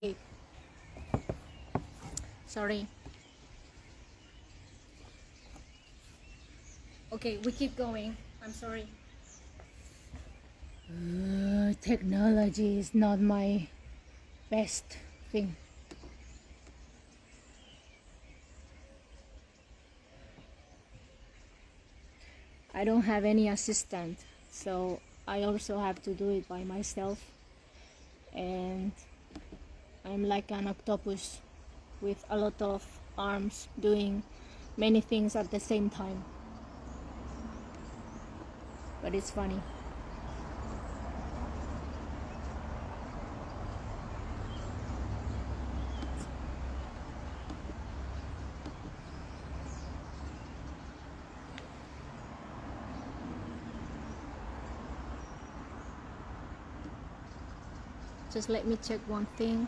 Okay. Sorry. Okay, we keep going. I'm sorry. Technology is not my best thing. I don't have any assistant, so I also have to do it by myself. And I'm like an octopus with a lot of arms doing many things at the same time. But it's funny. Just let me check one thing.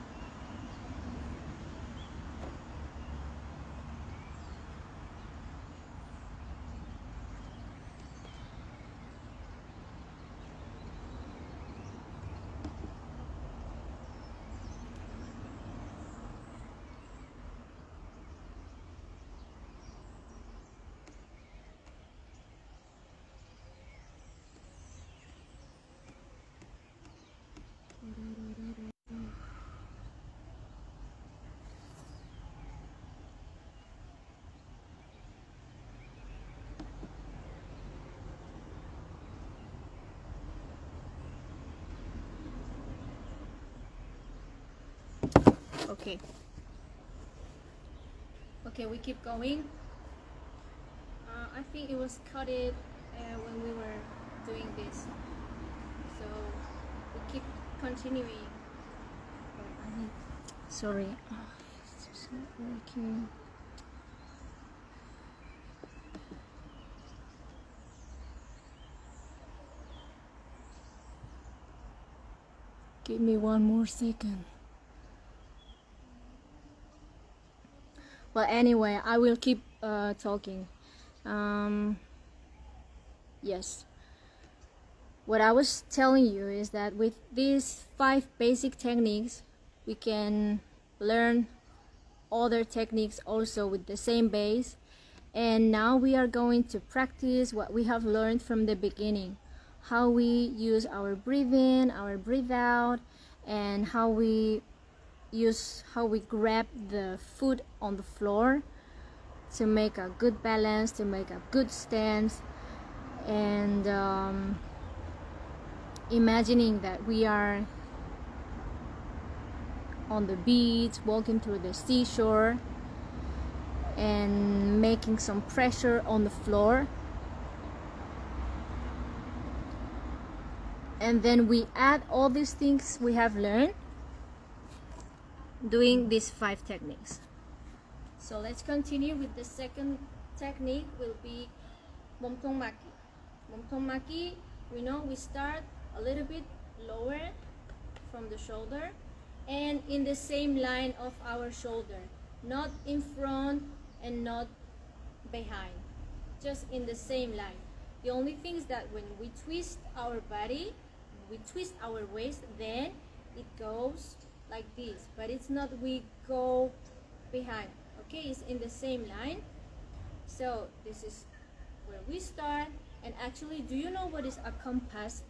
Okay. Okay, we keep going. I think it was cut it when we were doing this. So we keep continuing. Sorry. It's just not working. Give me one more second. Well, anyway, I will keep talking. Yes. What I was telling you is that with these 5 basic techniques, we can learn other techniques also with the same base. And now we are going to practice what we have learned from the beginning. How we use our breathe in, our breathe out, and how we grab the foot on the floor to make a good balance, to make a good stance, and imagining that we are on the beach, walking through the seashore, and making some pressure on the floor. And then we add all these things we have learned doing these 5 techniques. So let's continue with the second technique. Will be 몸통 맞기. 몸통 맞기, we know we start a little bit lower from the shoulder and in the same line of our shoulder, not in front and not behind, just in the same line. The only thing is that when we twist our body, we twist our waist, then it goes like this, but it's not we go behind. Okay, it's in the same line. So this is where we start. And actually, do you know what is a compass?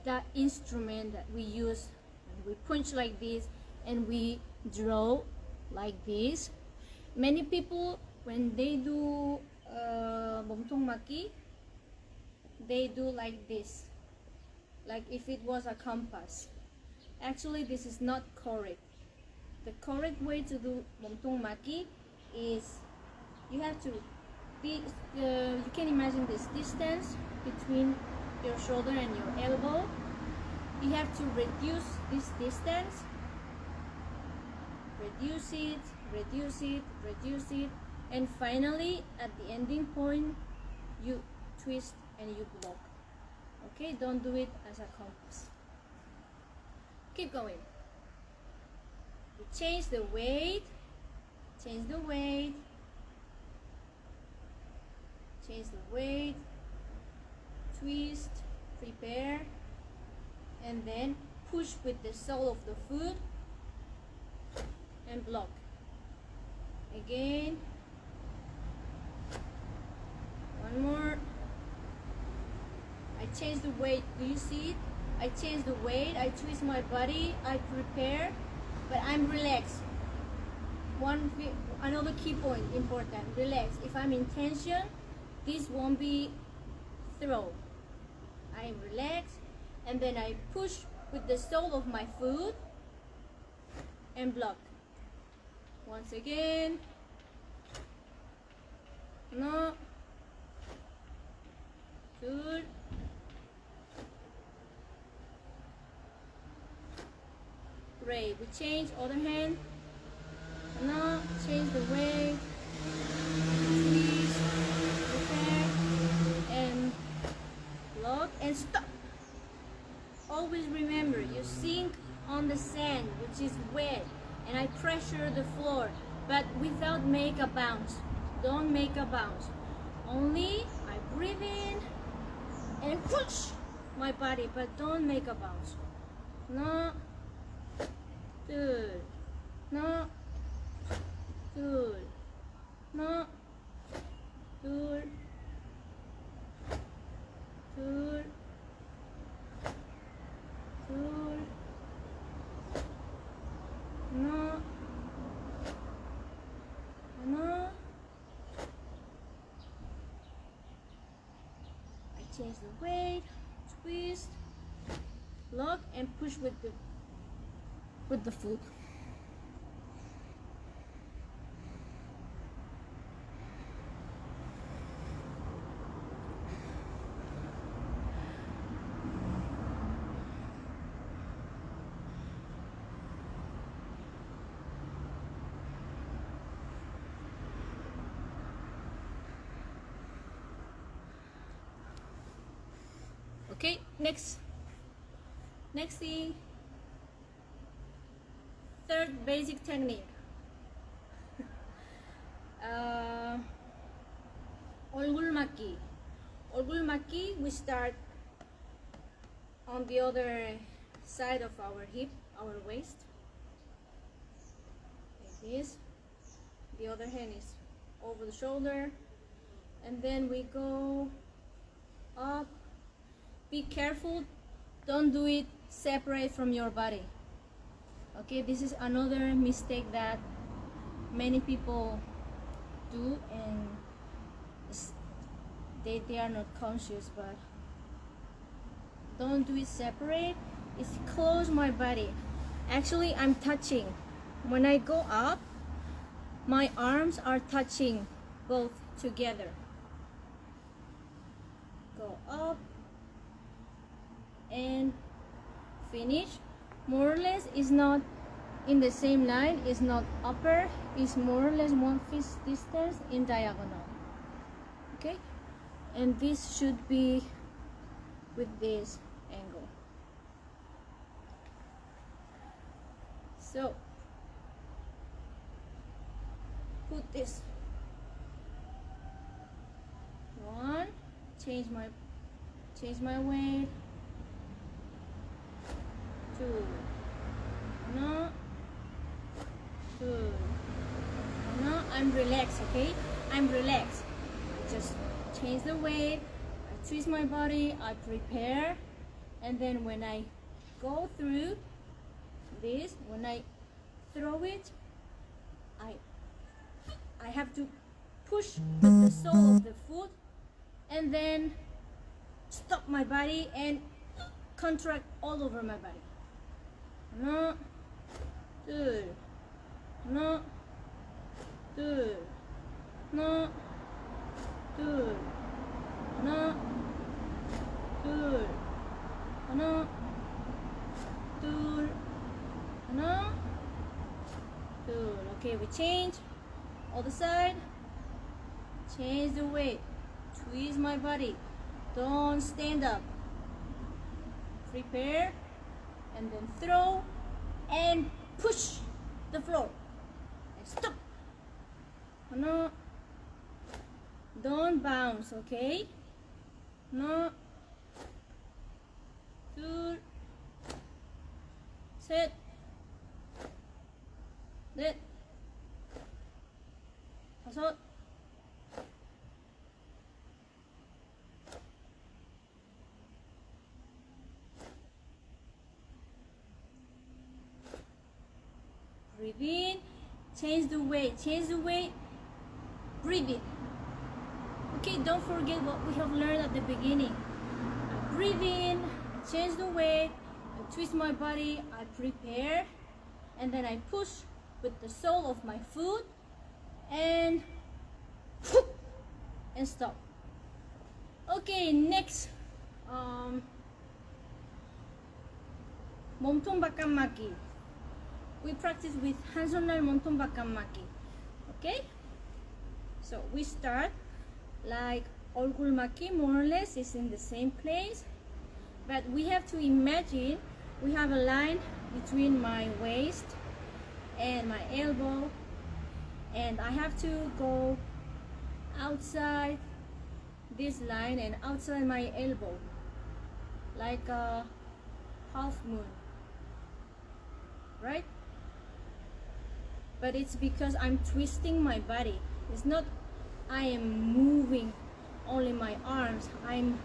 That instrument that we use, and we punch like this and we draw like this. Many people, when they do 몸통 맞기, they do like this, like if it was a compass. Actually, this is not correct. The correct way to do 몸통 맞기 is you have to be, you can imagine this distance between your shoulder and your elbow. You have to reduce this distance, reduce it, reduce it, reduce it, and finally at the ending point you twist and you block. Okay, don't do it as a compass. Keep going. You change the weight, change the weight, change the weight, twist, prepare, and then push with the sole of the foot and block. Again. One more. I change the weight. Do you see it? I change the weight. I twist my body. I prepare, but I'm relaxed. Another key point, important. Relax. If I'm in tension, this won't be throw. I relax, and then I push with the sole of my foot and block. Once again. No. Good. Great. We change other hand. No. Change the way. Squeeze. Prepare. And block and stop. Always remember, you sink on the sand, which is wet, and I pressure the floor, but without make a bounce. Don't make a bounce. Only I breathe in and push my body, but don't make a bounce. No. Good. No. Good. No. Good. Good. Good. No. No. I change the weight, twist, lock, and push with the foot. Okay, next thing, third basic technique. Orgul maki. Orgul maki, we start on the other side of our hip, our waist, like this. The other hand is over the shoulder, and then we go up. Be careful, don't do it separate from your body. Okay, this is another mistake that many people do, and they are not conscious, but don't do it separate. It's close my body. Actually, I'm touching. When I go up, my arms are touching both together. Go up and finish. More or less is not in the same line, is not upper, is more or less 1 fist distance in diagonal. Okay, and this should be with this angle. So put this one, change my weight. 2, no, 2, no. I'm relaxed. Okay, I'm relaxed. I just change the weight, I twist my body, I prepare, and then when I go through this, when I throw it, I have to push with the sole of the foot, and then stop my body and contract all over my body. No, good, no, good, no, good, no, good, no, good, no, good. Okay, we change other side. Change the weight. Twist my body. Don't stand up. Prepare. And then throw and push the floor and stop. No, don't bounce. Okay, no, good, set, 넷, 다섯, breathe in, change the weight, breathe in. Okay, don't forget what we have learned at the beginning. I breathe in, I change the weight, I twist my body, I prepare, and then I push with the sole of my foot and stop. Okay, next 몸통 바깥맞기. We practice with hands-on 몸통 바깥맞기. Okay, so we start like 얼굴 맞기, more or less is in the same place, but we have to imagine we have a line between my waist and my elbow, and I have to go outside this line and outside my elbow like a half moon, right? But it's because I'm twisting my body. It's not I am moving only my arms, I'm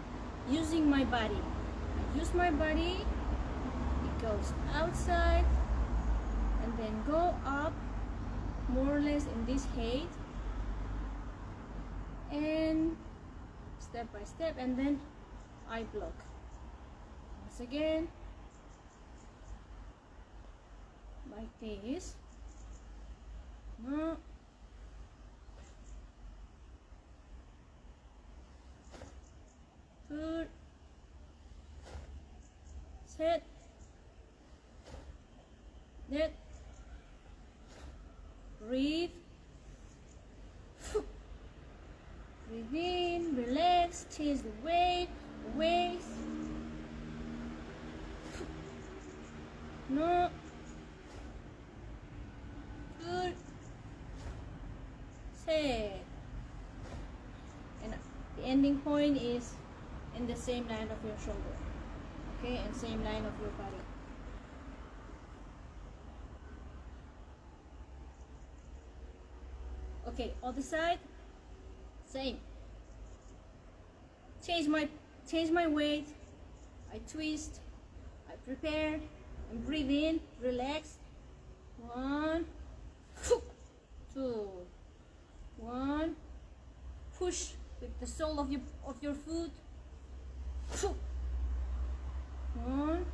using my body. I use my body, it goes outside and then go up more or less in this height and step by step, and then I block. Once again, like this. No. Good. Set. Net. Breathe. Breathe in, relax, change the weight, waist. No. Good. Set. And the ending point is in the same line of your shoulder. Okay, and same line of your body. Okay, other side, same. Change my weight. I twist, I prepare, and breathe in, relax. 1, 2, 1. Push with the sole of your foot. 1,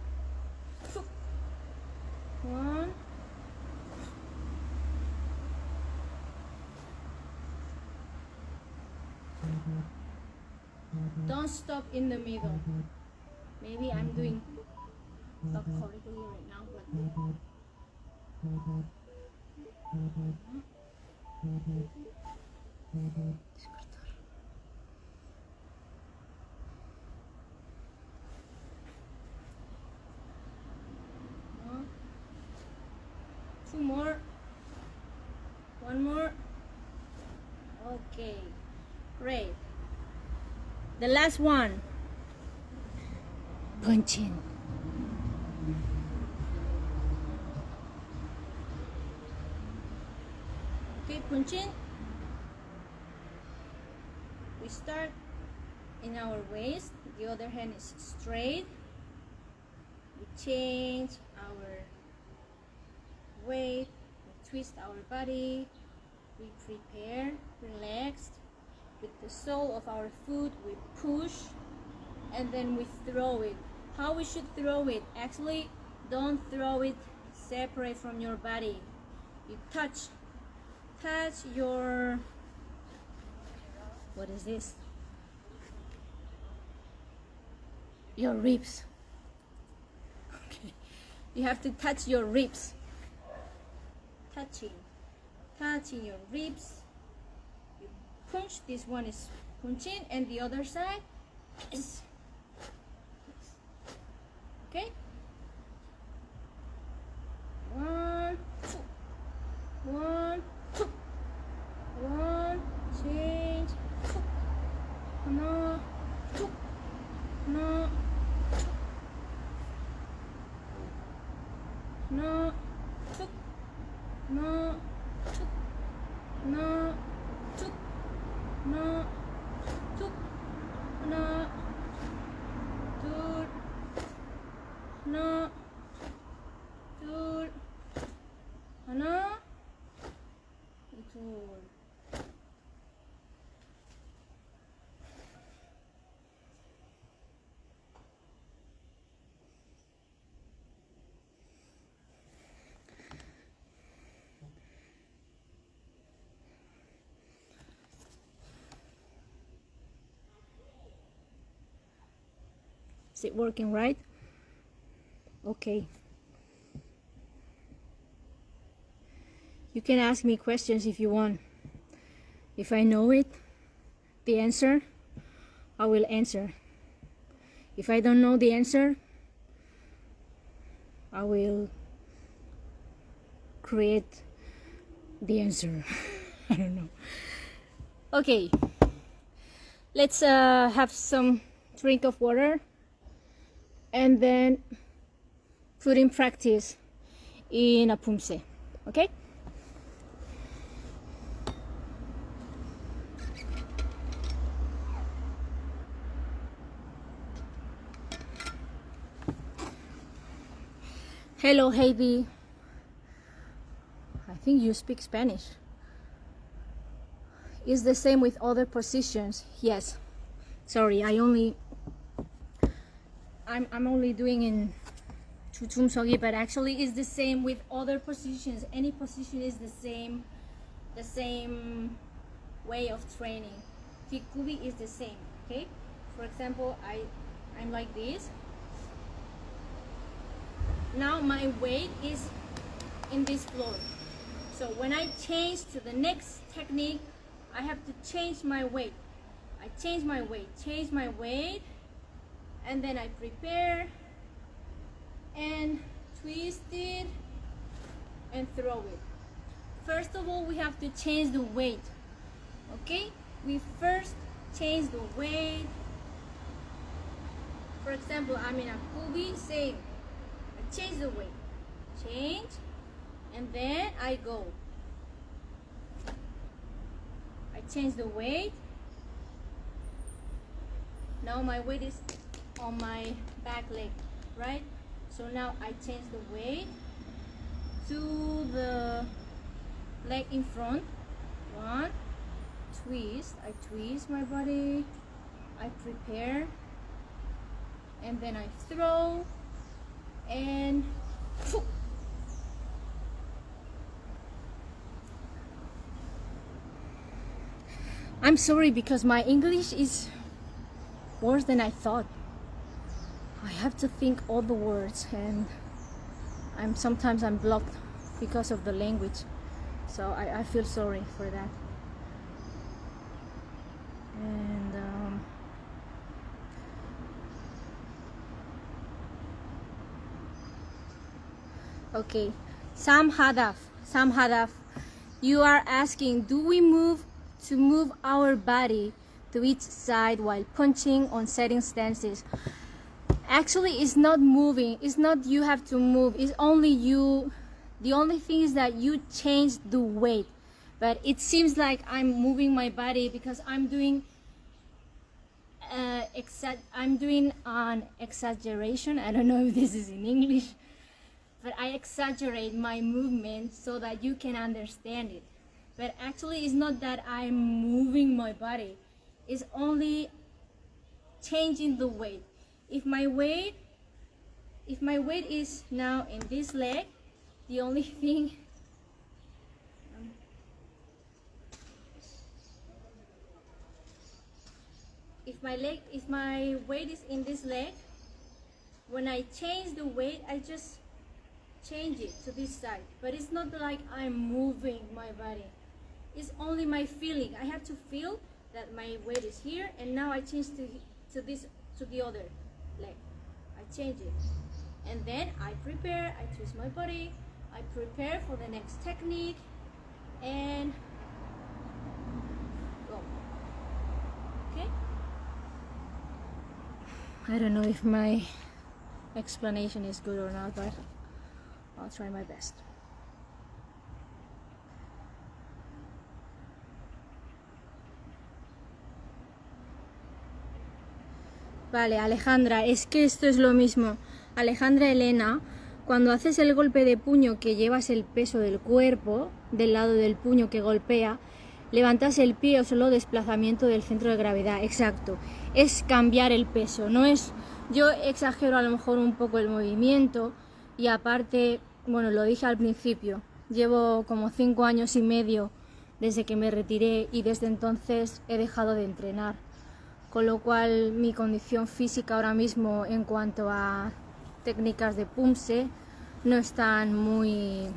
1. Don't stop in the middle. Maybe I'm doing not correctly right now, but two more, one more. Okay, great. The last one, punch in. Okay, punch in. We start in our waist, the other hand is straight. We change our weight, we twist our body, we prepare, relaxed. With the sole of our foot, we push, and then we throw it. How we should throw it? Actually, don't throw it separate from your body. You touch your, what is this? Your ribs. Okay. You have to touch your ribs. Touching your ribs. Punch, this one is punching, and the other side is okay. 1, 2, 1, 2, 1, change, 2, no, 2, no, no, 2, no, tuk, no, tuk, no, tuk, no, tur, no, tur, no, tur. Is it working right? Okay. You can ask me questions if you want. If I know it, the answer, I will answer. If I don't know the answer, I will create the answer. I don't know. Okay. Let's have some drink of water and then put in practice in a pomsea. Okay? Hello, Heidi. I think you speak Spanish. Is the same with other positions? Yes. Sorry, I'm only doing in Chuchumsogi, but actually it's the same with other positions. Any position is the same way of training. Kikubi is the same. Okay. For example, I'm like this. Now my weight is in this floor. So when I change to the next technique, I have to change my weight. I change my weight, and then I prepare and twist it and throw it. First of all, we have to change the weight. Okay? We first change the weight. For example, I'm in a kubi, same. I change the weight. Change, and then I go. I change the weight. Now my weight is on my back leg, right? So now I change the weight to the leg in front. One, twist. I twist my body. I prepare, and then I throw, and phew. I'm sorry because my English is worse than I thought. I have to think all the words, and sometimes I'm blocked because of the language. So I feel sorry for that. And okay, Sam Hadaf, you are asking, do we move our body to each side while punching on setting stances? Actually, it's not moving. It's not you have to move. It's only you. The only thing is that you change the weight. But it seems like I'm moving my body because I'm doing an exaggeration. I don't know if this is in English, but I exaggerate my movement so that you can understand it. But actually, it's not that I'm moving my body. It's only changing the weight. If my weight is now in this leg, the only thing if my weight is in this leg, when I change the weight, I just change it to this side. But it's not like I'm moving my body. It's only my feeling. I have to feel that my weight is here, and now I change to the other leg. I change it, and then I prepare. I twist my body. I prepare for the next technique, and go. Okay. I don't know if my explanation is good or not, but I'll try my best. Vale, Alejandra, es que esto es lo mismo. Alejandra Elena, cuando haces el golpe de puño que llevas el peso del cuerpo, del lado del puño que golpea, levantas el pie o solo desplazamiento del centro de gravedad. Exacto, es cambiar el peso, no es... Yo exagero a lo mejor un poco el movimiento y aparte, bueno, lo dije al principio, llevo como 5 años y medio desde que me retiré y desde entonces he dejado de entrenar. Con lo cual mi condición física ahora mismo en cuanto a técnicas de pomsea no están muy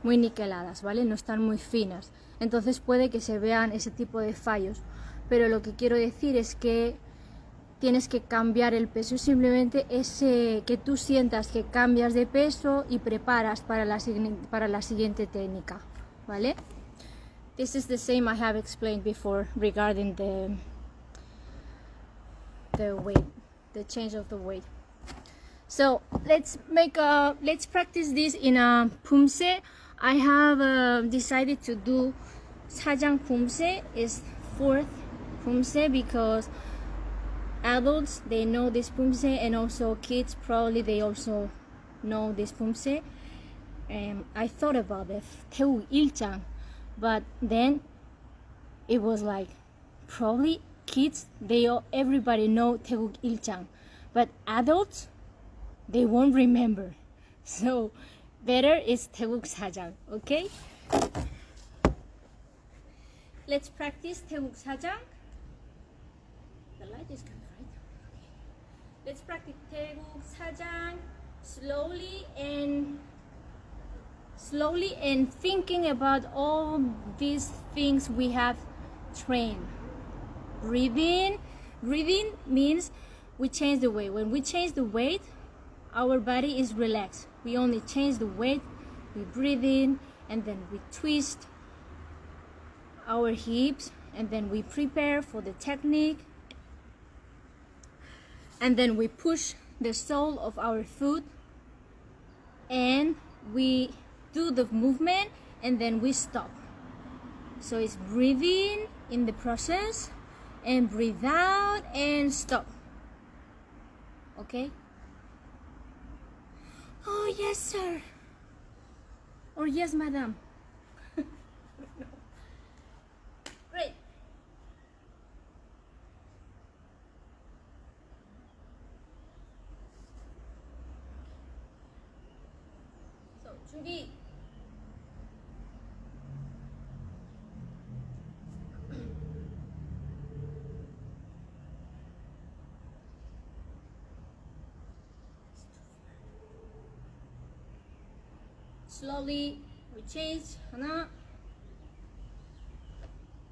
niqueladas, ¿vale? No están muy finas. Entonces puede que se vean ese tipo de fallos. Pero lo que quiero decir es que tienes que cambiar el peso. Simplemente es que tú sientas que cambias de peso y preparas para la siguiente técnica, ¿vale? This is the same I have explained before regarding the weight, the change of the weight. So let's practice this in a pomsea. I have decided to do sajang pomsea, is 4th pomsea, because adults, they know this pomsea, and also kids probably they also know this pomsea. I thought about it, 태국 일장, but then it was like probably kids, everybody know 태국 일장, but adults, they won't remember. So better is 태국 사장, okay? Let's practice 태국 사장. The light is coming, right? Okay. Let's practice 태국 사장 slowly and thinking about all these things we have trained. Breathing means we change the weight. When we change the weight, our body is relaxed. We only change the weight, we breathe in, and then we twist our hips, and then we prepare for the technique, and then we push the sole of our foot, and we do the movement, and then we stop. So it's breathing in the process, and breathe out and stop. Okay? Oh yes, sir. Or yes, madam. Great. So 준비. Slowly we change. 하나,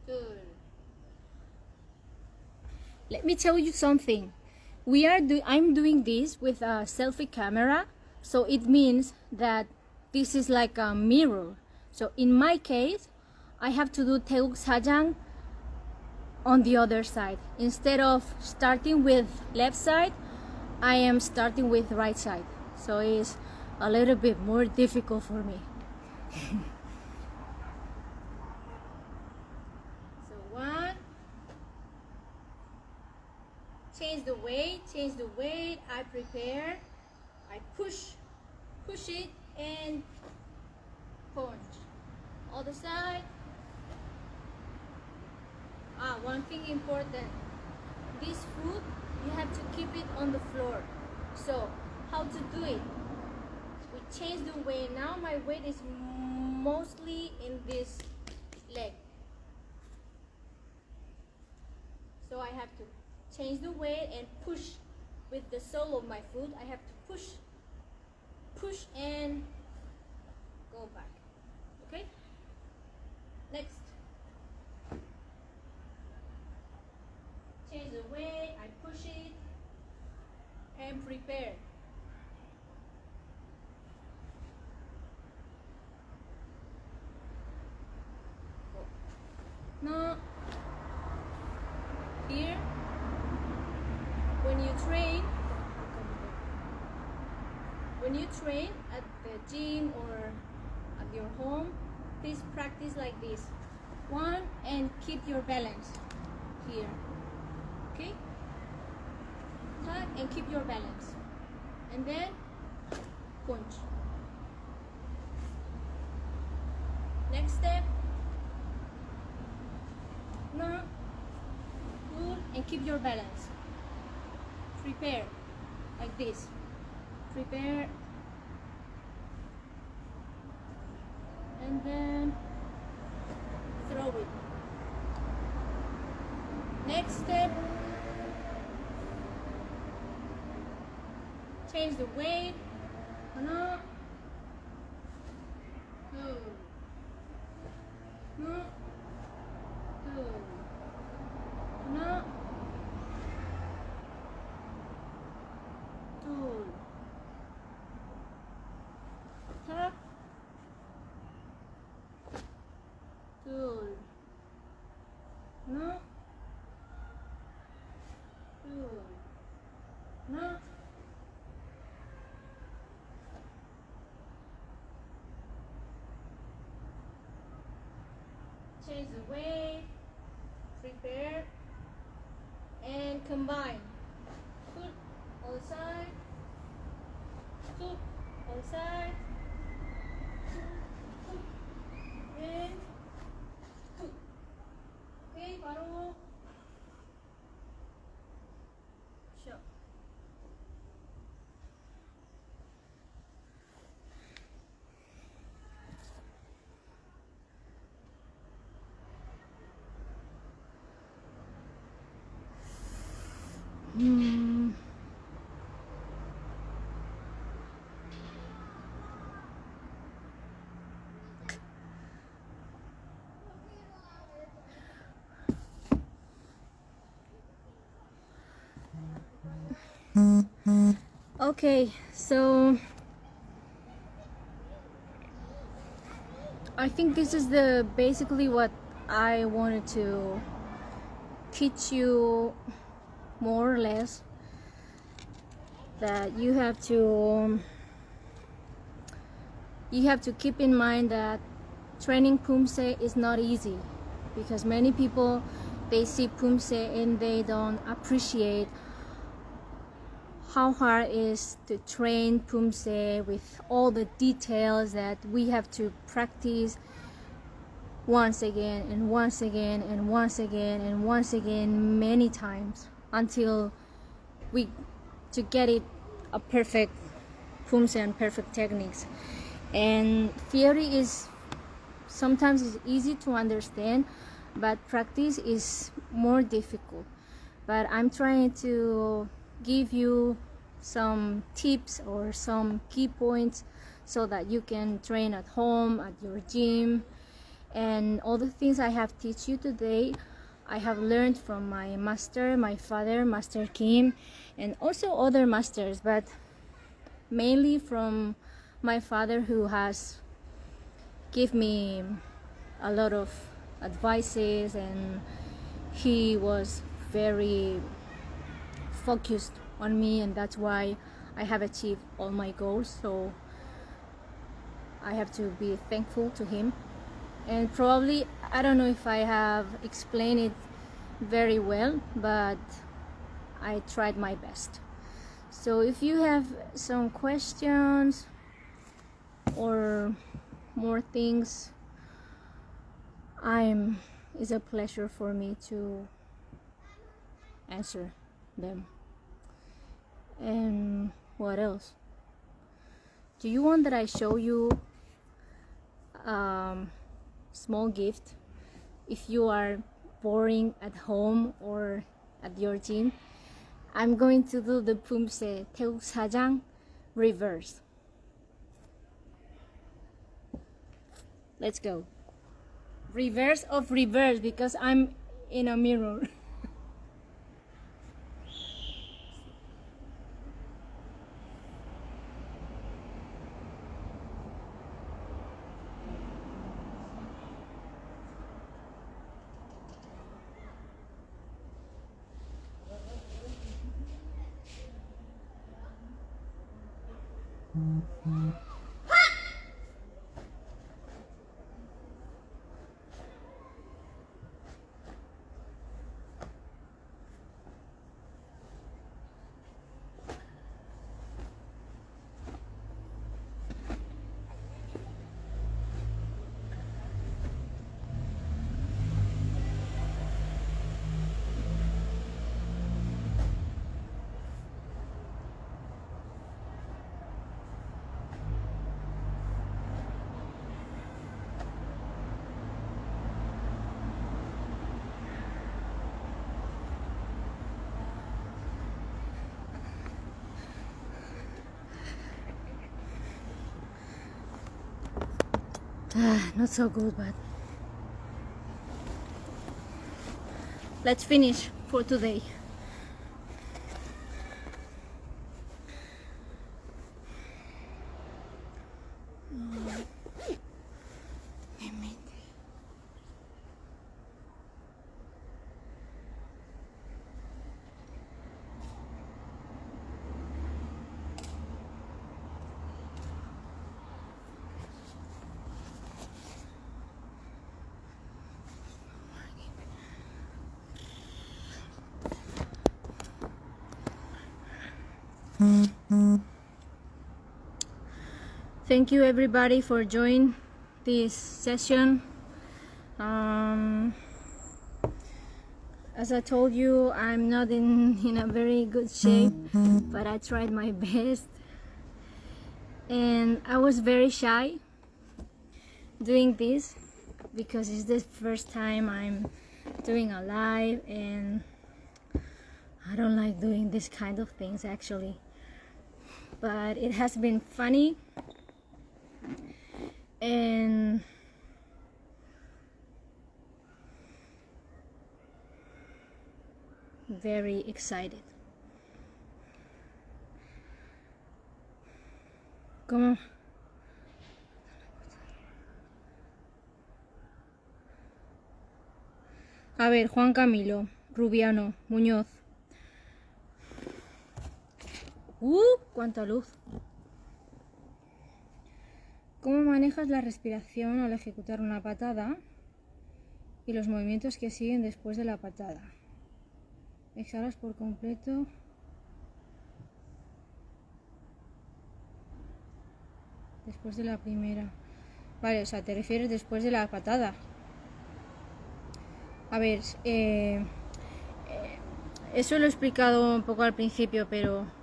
둘. Let me tell you something. I'm doing this with a selfie camera, so it means that this is like a mirror. So in my case, I have to do 태국 사장 on the other side. Instead of starting with left side, I am starting with right side. So it's a little bit more difficult for me. So 1, change the weight, I prepare, I push it and punch. Other side. One thing important, this foot, you have to keep it on the floor. So how to do it? We change the weight. Now my weight is mostly in this leg, so I have to change the weight and push with the sole of my foot. I have to push and go back. Okay, next, change the weight, I push it and prepare. Now, here, when you train at the gym or at your home, please practice like this. 1, and keep your balance here. Okay? attack and keep your balance. And then punch. Next step. No. Pull and keep your balance. Prepare. Like this. Prepare. And then throw it. Next step. Change the weight. No. Two. No. Two. No. Two. Tap. Two. No. Two. No. Change the weight, prepare, and combine. Put on the side, put on the side, and put. Okay, baru. Sure. Okay, so I think this is the basically what I wanted to teach you, more or less, that you have to keep in mind that training pomsea is not easy, because many people, they see pomsea and they don't appreciate how hard it is to train pomsea with all the details that we have to practice once again and once again and once again and once again many times until we to get it a perfect pomsea and perfect techniques. And theory is sometimes is easy to understand, but practice is more difficult. But I'm trying to give you some tips or some key points so that you can train at home, at your gym. And all the things I have teach you today, I have learned from my master, my father, Master Kim, and also other masters, but mainly from my father, who has give me a lot of advices, and he was very focused on me, and that's why I have achieved all my goals. So I have to be thankful to him. And probably, I don't know if I have explained it very well, but I tried my best. So if you have some questions or more things, it's a pleasure for me to answer them. And what else? Do you want that I show you small gift if you are boring at home or at your gym? I'm going to do the pomsea 태국사장 reverse. Let's go. Reverse of reverse, because I'm in a mirror. Not so good, but let's finish for today. Thank you everybody for joining this session. As I told you, I'm not in a very good shape, but I tried my best. And I was very shy doing this because it's the first time I'm doing a live, and I don't like doing this kind of things actually. But it has been funny and very excited. ¿Cómo? A ver, Juan Camilo, Rubiano, Muñoz. ¡Cuánta luz! ¿Cómo manejas la respiración al ejecutar una patada y los movimientos que siguen después de la patada? Exhalas por completo. Después de la primera. Vale, o sea, te refieres después de la patada. A ver, eso lo he explicado un poco al principio, pero...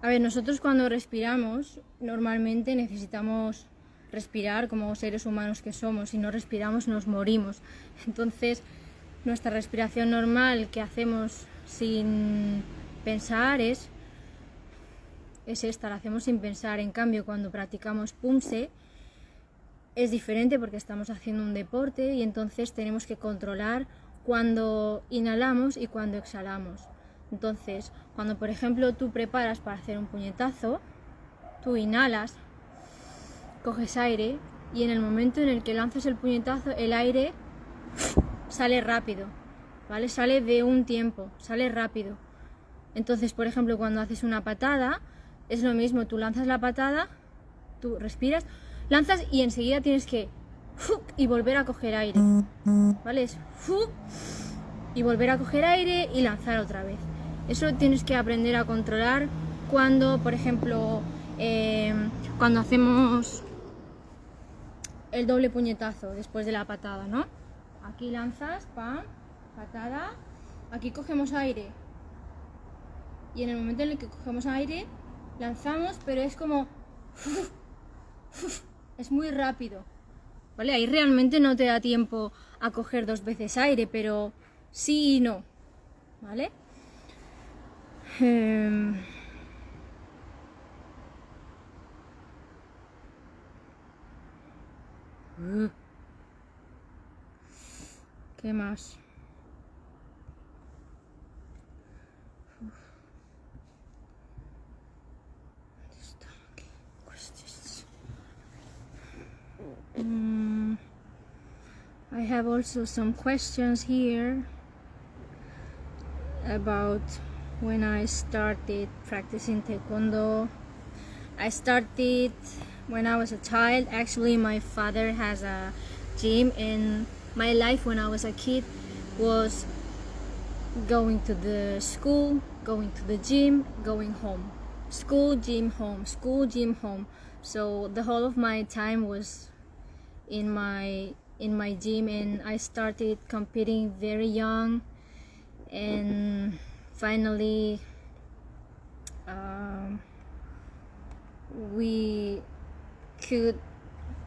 A ver, nosotros cuando respiramos, normalmente necesitamos respirar como seres humanos que somos. Si no respiramos, nos morimos. Entonces, nuestra respiración normal que hacemos sin pensar es esta, la hacemos sin pensar. En cambio, cuando practicamos pomsea, es diferente porque estamos haciendo un deporte y entonces tenemos que controlar cuando inhalamos y cuando exhalamos. Entonces, cuando por ejemplo tú preparas para hacer un puñetazo, tú inhalas, coges aire y en el momento en el que lanzas el puñetazo, el aire sale rápido, ¿vale? Sale de un tiempo, sale rápido. Entonces, por ejemplo, cuando haces una patada, es lo mismo, tú lanzas la patada, tú respiras, lanzas y enseguida tienes que y volver a coger aire, ¿vale? Es y volver a coger aire y lanzar otra vez. Eso tienes que aprender a controlar cuando, por ejemplo, cuando hacemos el doble puñetazo después de la patada, ¿no? Aquí lanzas, pam, patada, aquí cogemos aire y en el momento en el que cogemos aire lanzamos, pero es como es muy rápido, ¿vale? Ahí realmente no te da tiempo a coger dos veces aire, pero sí y no, ¿vale? ¿Qué más? I have also some questions here about when I started practicing Taekwondo. I started when I was a child. Actually, my father has a gym, and my life when I was a kid was going to the school, going to the gym, going home. School, gym, home. School, gym, home. So the whole of my time was in my gym, and I started competing very young, and finally we could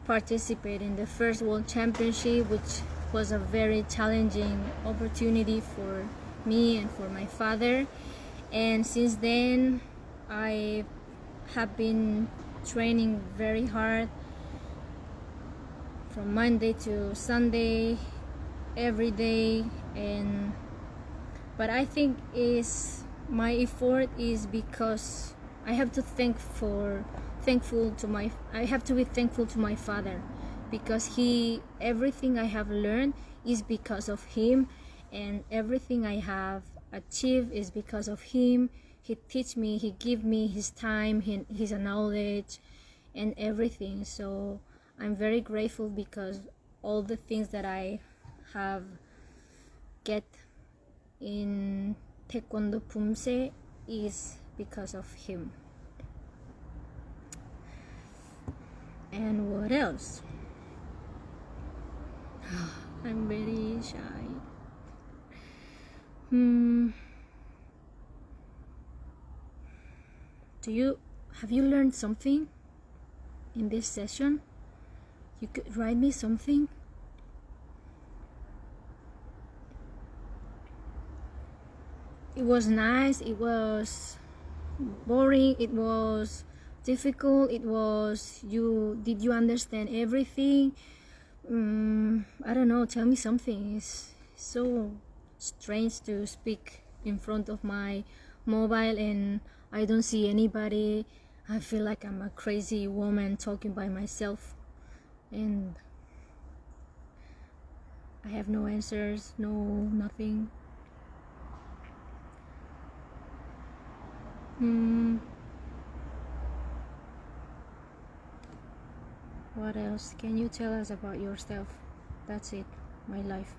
participate in the first World Championship, which was a very challenging opportunity for me and for my father. And since then I have been training very hard from Monday to Sunday every day. But I think is my effort is because I have to be thankful to my father, because everything I have learned is because of him, and everything I have achieved is because of him. He teach me, he give me his time, his knowledge and everything. So I'm very grateful, because all the things that I have get in Taekwondo pomsea is because of him. And what else? I'm very shy. Have you learned something in this session? You could write me something. It was nice, it was boring, it was difficult, did you understand everything? I don't know, tell me something. It's so strange to speak in front of my mobile and I don't see anybody. I feel like I'm a crazy woman talking by myself, and I have no answers, nothing. What else can you tell us about yourself? That's it, my life.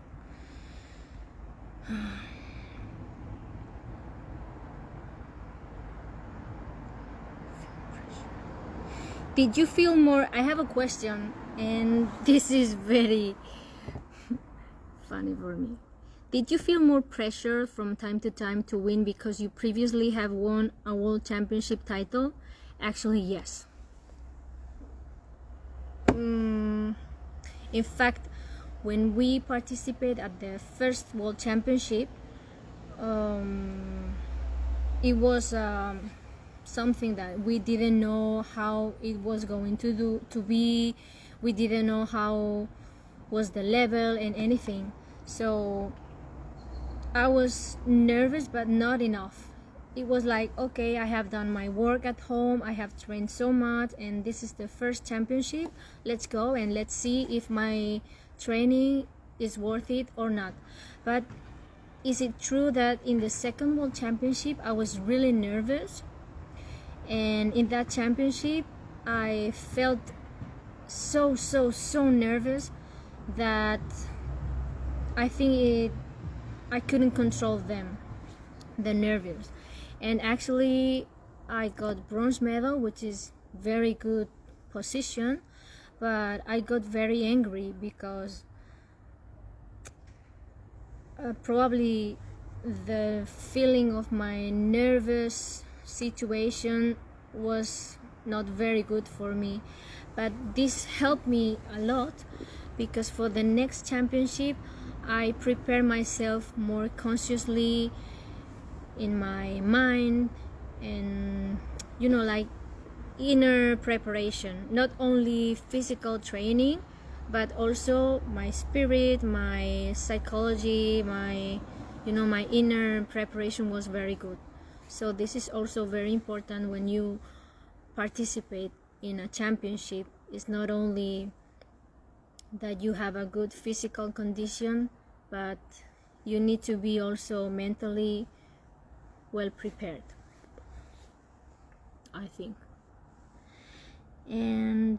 Did you feel more? I have a question, and this is very funny for me. Did you feel more pressure from time to time to win because you previously have won a world championship title? Actually, yes. In fact, when we participate at the first world championship, it was something that we didn't know how it was going to be. We didn't know how was the level and anything. So I was nervous, but not enough. It was like, okay, I have done my work at home, I have trained so much, and this is the first championship. Let's go and let's see if my training is worth it or not. But is it true that in the second world championship I was really nervous? And in that championship I felt so nervous that I think I couldn't control the nerves. And actually I got bronze medal, which is very good position, but I got very angry because probably the feeling of my nervous situation was not very good for me. But this helped me a lot, because for the next championship I prepare myself more consciously in my mind, and like inner preparation, not only physical training but also my spirit, my psychology, my inner preparation was very good. So this is also very important when you participate in a championship. It's not only that you have a good physical condition, but you need to be also mentally well prepared, I think. And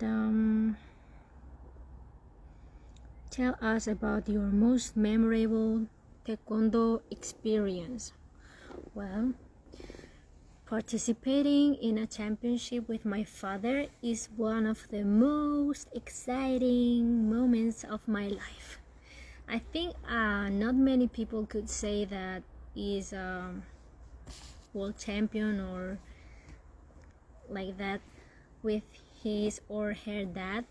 tell us about your most memorable Taekwondo experience. Well, participating in a championship with my father is one of the most exciting moments of my life. I think not many people could say that is world champion or like that with his or her dad.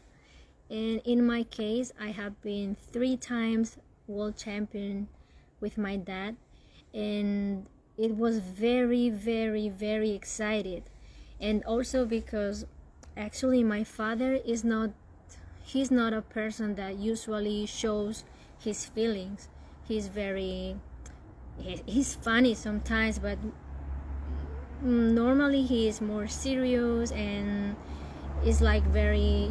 And in my case, I have been 3 times world champion with my dad, and it was very excited. And also because actually my father is not he's not a person that usually shows his feelings. He's funny sometimes, but normally he is more serious and is like very,